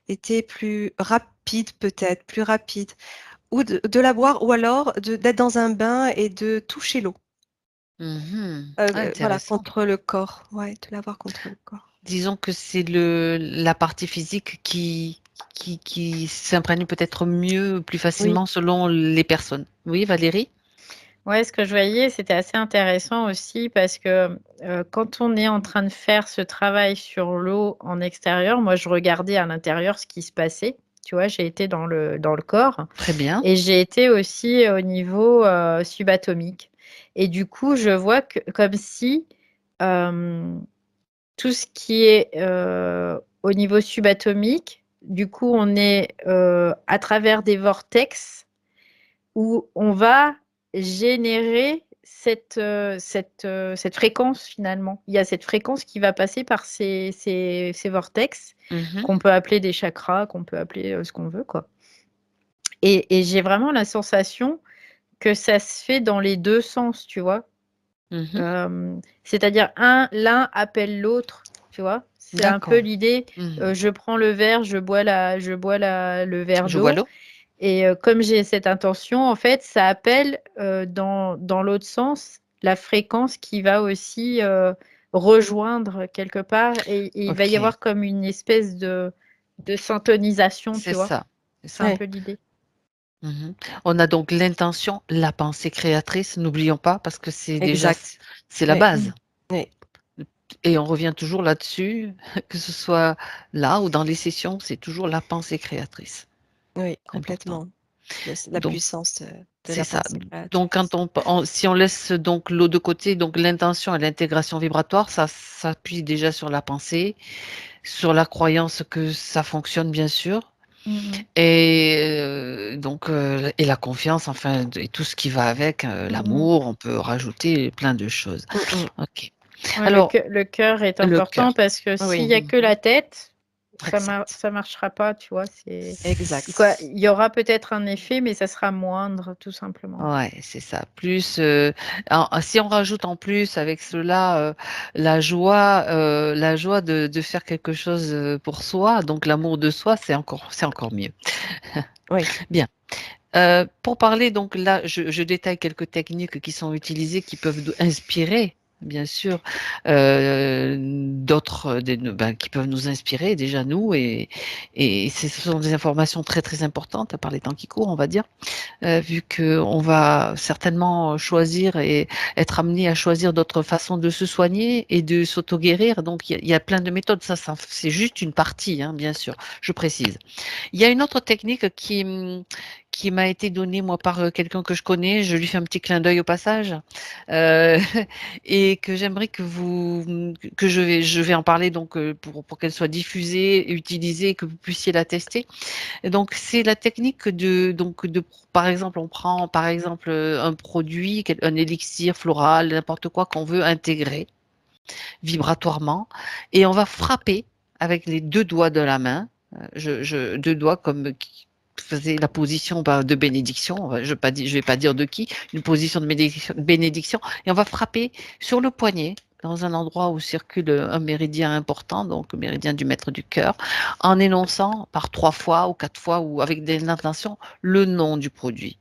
était plus rapide, peut-être, plus rapide. Ou de la boire, ou alors d'être dans un bain et de toucher l'eau. Mhm. Voilà, Intéressant. contre le corps. Ouais, de l'avoir contre le corps. Disons que c'est la partie physique qui s'imprègne peut-être mieux, plus Oui, facilement selon les personnes. Oui, Valérie? Ouais, ce que je voyais, c'était assez intéressant aussi parce que quand on est en train de faire ce travail sur l'eau en extérieur, moi, je regardais à l'intérieur ce qui se passait. Tu vois, j'ai été dans le corps Très bien. et j'ai été aussi au niveau subatomique. Et du coup, je vois que comme si euh, tout ce qui est au niveau subatomique, du coup, on est à travers des vortex où on va générer cette fréquence finalement. Il y a cette fréquence qui va passer par ces vortex Mhm. qu'on peut appeler des chakras, qu'on peut appeler ce qu'on veut, quoi. Et j'ai vraiment la sensation que ça se fait dans les deux sens, tu vois. Mhm. C'est-à-dire l'un appelle l'autre, tu vois. C'est un peu D'accord. l'idée, Mhm. je prends le verre, le verre Je vois d'eau. l'eau. Et comme j'ai cette intention, en fait, ça appelle dans l'autre sens la fréquence qui va aussi rejoindre quelque part. Et il va y Ok. avoir comme une espèce de syntonisation, C'est tu vois. ça. C'est C'est un ça. ouais, peu l'idée. Mhm. On a donc l'intention, la pensée créatrice, n'oublions pas, parce que c'est déjà, exact. c'est la Ouais, Mm. base. ouais, Et on revient toujours là-dessus, que ce soit là ou dans les sessions, c'est toujours la pensée créatrice. oui, Important. complètement. La Donc, puissance de c'est la ça. pensée Donc, créatrice. quand si on laisse donc l'eau de côté, donc l'intention et l'intégration vibratoire, ça s'appuie déjà sur la pensée, sur la croyance que ça fonctionne, bien sûr, Mhm. et et la confiance, enfin, et tout ce qui va avec, Mhm. l'amour, on peut rajouter plein de choses. Mm, mm. Ok. Ouais, Alors, le cœur est le important cœur. parce que s'il Oui, n'y a que la tête, Exact. ça marchera pas, tu vois. exact. Il y aura peut-être un effet, mais ça sera moindre, tout simplement. Ouais, c'est ça. Plus, si on rajoute en plus avec cela la joie de faire quelque chose pour soi, donc l'amour de soi, c'est encore mieux. Oui, Bien. Pour parler, donc là, je détaille quelques techniques qui sont utilisées, qui peuvent nous inspirer, bien sûr, d'autres, qui peuvent nous inspirer déjà nous, et ce sont des informations très très importantes par les temps qui courent, on va dire, vu qu'on va certainement choisir et être amené à choisir d'autres façons de se soigner et de s'auto-guérir. Donc il y a plein de méthodes, ça c'est juste une partie, hein, bien sûr, je précise. Il y a une autre technique qui m'a été donné, moi, par quelqu'un que je connais. Je lui fais un petit clin d'œil au passage. Euh, et que j'aimerais que je vais en parler donc pour qu'elle soit diffusée, utilisée, et que vous puissiez la tester. Et donc, c'est la technique par exemple, on prend, par exemple, un produit, un élixir floral, n'importe quoi qu'on veut intégrer vibratoirement, et on va frapper avec les deux doigts de la main, deux doigts comme qui faisait la position de bénédiction, je ne vais pas dire de qui, une position de bénédiction, et on va frapper sur le poignet, dans un endroit où circule un méridien important, donc le méridien du maître du cœur, en énonçant par 3 fois ou 4 fois ou avec des intentions le nom du produit.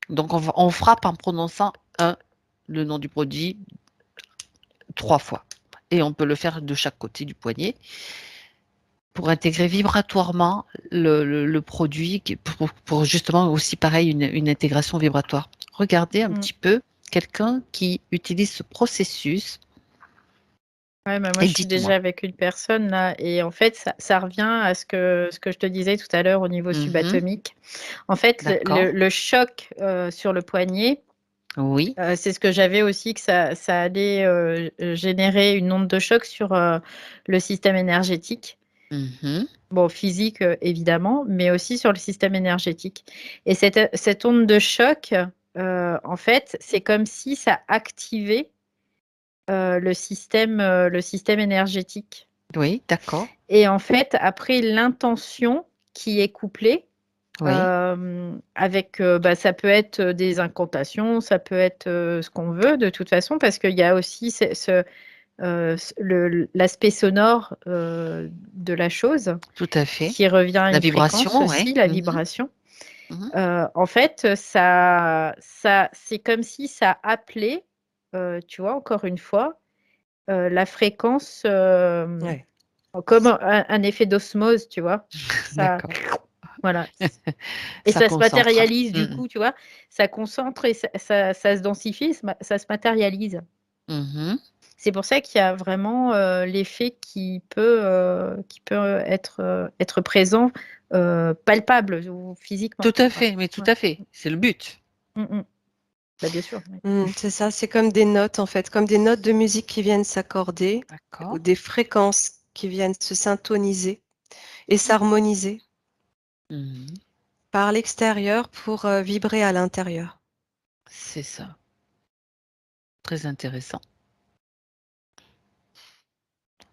Donc on frappe en prononçant le nom du produit 3 fois. Et on peut le faire de chaque côté du poignet pour intégrer vibratoirement le produit, pour justement aussi pareil une intégration vibratoire. Regardez un petit peu quelqu'un qui utilise ce processus. Ouais, bah moi, Et je suis déjà avec une personne là, et en fait, ça revient à ce que je te disais tout à l'heure au niveau subatomique. En fait, le choc sur le poignet, oui, c'est ce que j'avais aussi, que ça allait générer une onde de choc sur le système énergétique. Bon, physique évidemment, mais aussi sur le système énergétique. Et cette onde de choc, en fait, c'est comme si ça activait le système énergétique. Oui, d'accord. Et en fait, après l'intention qui est couplée, Oui. avec, ça peut être des incantations, ça peut être ce qu'on veut de toute façon, parce qu'il y a aussi l'aspect sonore de la chose. Tout à fait. Qui revient à La une fréquence vibration, aussi, ouais. la vibration. En fait, c'est comme si ça appelait, tu vois, encore une fois, la fréquence, comme un effet d'osmose, tu vois. Ça, voilà. Et ça se matérialise du coup, tu vois. Ça concentre et ça se densifie, ça se matérialise. C'est pour ça qu'il y a vraiment l'effet qui peut être présent, palpable ou physiquement. Tout à fait, mais tout à fait. C'est le but. Bah, bien sûr. C'est ça, c'est comme des notes en fait, comme des notes de musique qui viennent s'accorder, ou des fréquences qui viennent se syntoniser et s'harmoniser par l'extérieur pour vibrer à l'intérieur. C'est ça. Très intéressant.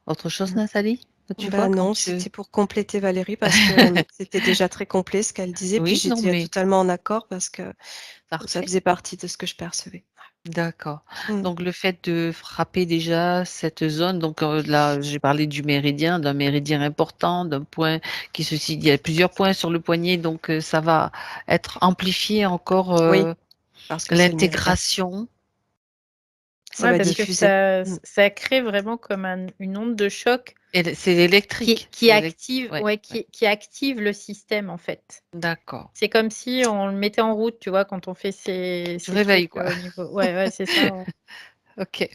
Autre chose, Nathalie? Tu vois, Non, c'était pour compléter Valérie parce que c'était déjà très complet ce qu'elle disait, puis j'étais totalement en accord parce que ça faisait partie de ce que je percevais. D'accord. Donc le fait de frapper déjà cette zone, donc là j'ai parlé du méridien, d'un méridien important, d'un point qui se situe, il y a plusieurs points sur le poignet, donc ça va être amplifié encore parce que c'est le méridien. l'intégration. Ça va parce diffuser. que ça crée vraiment comme une onde de choc Et c'est électrique. qui active le système en fait. D'accord. C'est comme si on le mettait en route, tu vois, quand on fait ces réveil, trucs quoi. au niveau. Ouais, c'est ça. Ouais. Ok.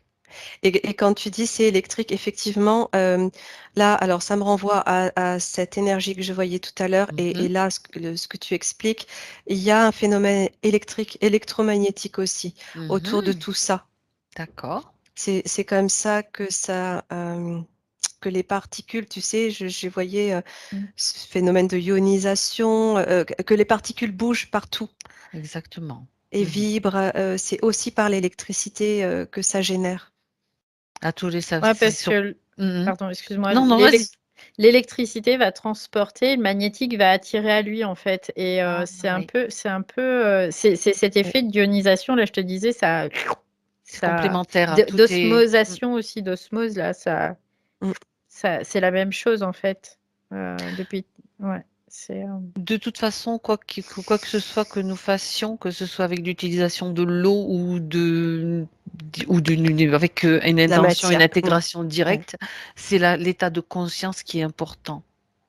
Et quand tu dis c'est électrique, effectivement, là, alors ça me renvoie à cette énergie que je voyais tout à l'heure, et là, ce que tu expliques, il y a un phénomène électrique, électromagnétique aussi autour de tout ça. D'accord. C'est comme ça que que les particules, tu sais, je voyais ce phénomène de ionisation, que les particules bougent partout. Exactement. Et vibrent, c'est aussi par l'électricité que ça génère. À tous les Ouais, parce que, pardon, excuse-moi, Non, vas-y. l'électricité va transporter, le magnétique va attirer à lui en fait, et c'est un peu, c'est cet effet d'ionisation là, je te disais, ça, c'est complémentaire. d'osmosation aussi, d'osmose là, ça, c'est la même chose en fait, depuis, ouais, c'est. De toute façon, quoi que ce soit que nous fassions, que ce soit avec l'utilisation de l'eau avec une intention, une intégration directe, c'est l'état de conscience qui est important.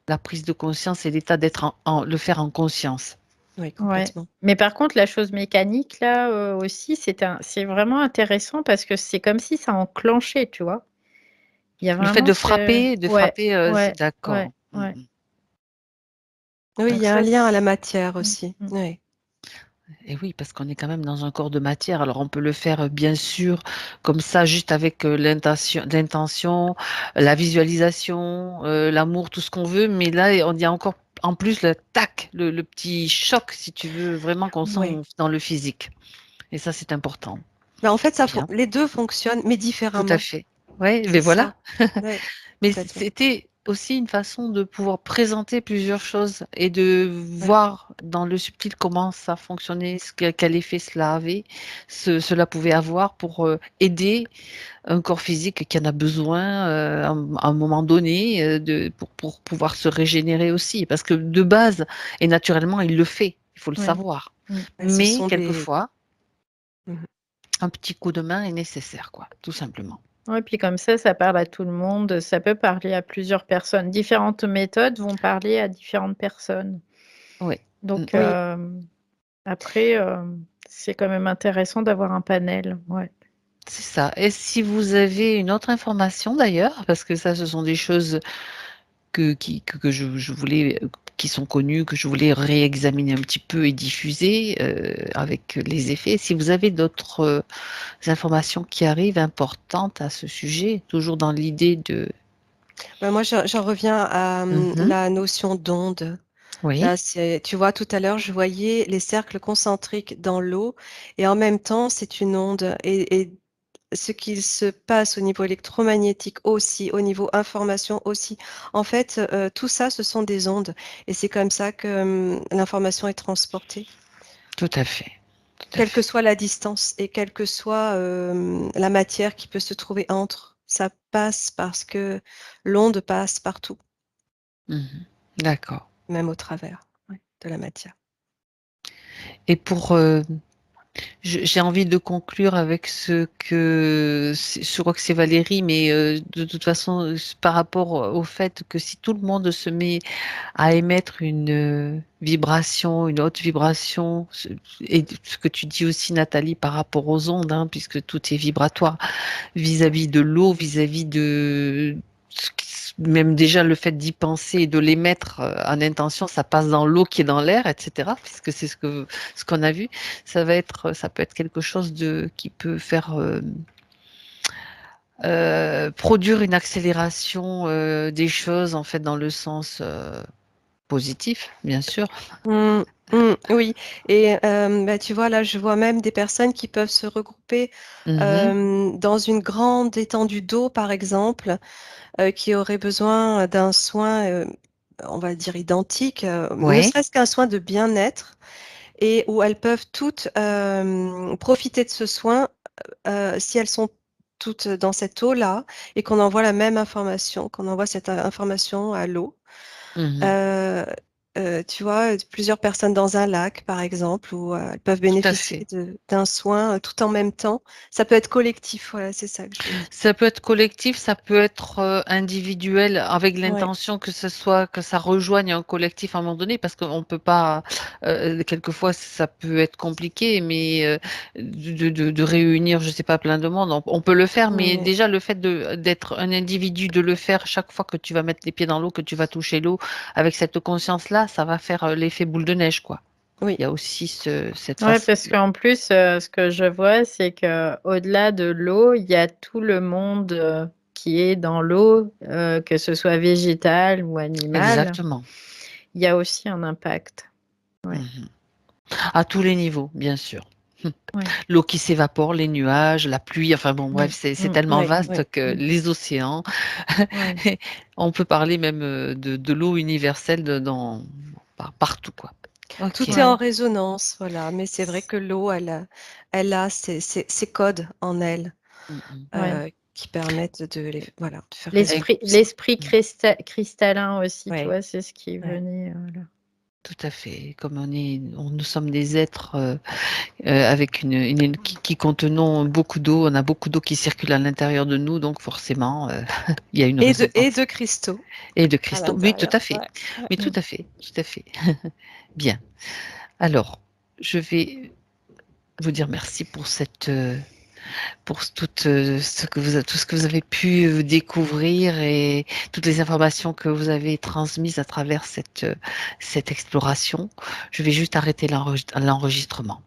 La prise de conscience et l'état d'être le faire en conscience. Oui, complètement. Ouais. Mais par contre, la chose mécanique là aussi, c'est vraiment intéressant parce que c'est comme si ça enclenchait, tu vois. Il y a Le fait vraiment de frapper, ouais, c'est d'accord. ouais. Oui, il Donc y a un ça, lien à la matière mmh, aussi. mmh. Oui. Et oui, parce qu'on est quand même dans un corps de matière. Alors on peut le faire bien sûr comme ça, juste avec l'intention, la visualisation, l'amour, tout ce qu'on veut. Mais là, on y a encore en plus le tac, le petit choc, si tu veux, vraiment qu'on Ouais. sent dans le physique. Et ça, c'est important. Mais en fait, Bien, les 2 fonctionnent, mais tout à différemment. fait. Ouais, mais C'est voilà. ça. Oui, Mais complètement. c'était aussi une façon de pouvoir présenter plusieurs choses et de Ouais, voir dans le subtil comment ça fonctionnait, quel effet cela avait, cela pouvait avoir pour aider un corps physique qui en a besoin à un moment donné pour pouvoir se régénérer aussi. Parce que de base et naturellement, il le fait, il faut le Ouais. savoir. Mmh. bah, ce Mais sont des quelquefois, mmh un petit coup de main est nécessaire, quoi, tout simplement. Ouais, puis comme ça parle à tout le monde, ça peut parler à plusieurs personnes. Différentes méthodes vont parler à différentes personnes. Oui. Donc Oui, après, c'est quand même intéressant d'avoir un panel, ouais. C'est ça. Et si vous avez une autre information d'ailleurs, parce que ça, ce sont des choses que je voulais, qui sont connues, que je voulais réexaminer un petit peu et diffuser avec les effets. Si vous avez d'autres informations qui arrivent importantes à ce sujet, toujours dans l'idée de... bah, moi j'en reviens à, Mhm. la notion d'onde. Là, Oui, c'est tu vois, tout à l'heure, je voyais les cercles concentriques dans l'eau et en même temps, c'est une onde et ce qu'il se passe au niveau électromagnétique aussi, au niveau information aussi. En fait, tout ça, ce sont des ondes et c'est comme ça que, l'information est transportée, tout à fait. Tout à quelle que fait. soit la distance et quelle que soit, la matière qui peut se trouver entre. Ça passe parce que l'onde passe partout, Mhm. D'accord. même au travers, ouais, de la matière. Et pour j'ai envie de conclure avec je crois que c'est Valérie, mais de toute façon, par rapport au fait que si tout le monde se met à émettre une vibration, une haute vibration, et ce que tu dis aussi, Nathalie, par rapport aux ondes, hein, puisque tout est vibratoire, vis-à-vis de l'eau, vis-à-vis de même déjà le fait d'y penser et de l'émettre en intention, ça passe dans l'eau qui est dans l'air, etc. Puisque c'est ce qu'on a vu. Ça peut être quelque chose qui peut faire produire une accélération des choses en fait dans le sens positif, bien sûr. Mmh, oui et bah, tu vois, là, je vois même des personnes qui peuvent se regrouper, Mhm. dans une grande étendue d'eau, par exemple, qui auraient besoin d'un soin, on va dire identique, ne Ouais. serait-ce qu'un soin de bien-être et où elles peuvent toutes, profiter de ce soin, si elles sont toutes dans cette eau-là et qu'on envoie la même information, qu'on envoie cette information à l'eau. Mhm. Heu tu vois, plusieurs personnes dans un lac, par exemple, où, elles peuvent Tout à bénéficier fait. d'un soin, tout en même temps. Ça peut être collectif, voilà, c'est ça que je veux dire. Ça peut être collectif, ça peut être individuel, avec Ouais, l'intention que ce soit que ça rejoigne un collectif à un moment donné, parce qu'on peut pas. Quelquefois, ça peut être compliqué, mais de réunir, je sais pas, plein de monde, on peut le faire, mais ouais, déjà le fait d'être un individu, de le faire chaque fois que tu vas mettre les pieds dans l'eau, que tu vas toucher l'eau, avec cette conscience-là, ça va faire l'effet boule de neige, quoi. oui, Il y a aussi cette Ouais, façon. parce qu'en plus, ce que je vois, c'est qu'au-delà de l'eau, il y a tout le monde, qui est dans l'eau, que ce soit végétal ou animal. Exactement. Il y a aussi un impact. Ouais, Mhm. À tous les niveaux, bien sûr. ouais, L'eau qui s'évapore, les nuages, la pluie, enfin bon, bref, mmh, c'est mmh, tellement ouais, vaste ouais, que mmh, les océans, ouais. on peut parler même de l'eau universelle partout, quoi. Ok. tout est en Ouais, résonance, voilà, mais c'est vrai que l'eau, elle a ses codes en elle, Mm, mm. ouais. qui permettent de les voilà, de faire résonner L'esprit tout ça. l'esprit Mmh. cristallin aussi, tu Ouais, vois? C'est ce qui ouais. venait, là. Tout à fait. Comme nous sommes des êtres avec qui contenons beaucoup d'eau, on a beaucoup d'eau qui circule à l'intérieur de nous, donc forcément, il y a une Et résonance. de cristaux Et de à cristaux, oui, tout l'intérieur, à fait. ouais, ouais. Mais tout Mmh. à fait, tout à fait. Bien. Alors, je vais vous dire merci pour pour tout ce que vous avez pu découvrir et toutes les informations que vous avez transmises à travers cette exploration. Je vais juste arrêter l'enregistrement.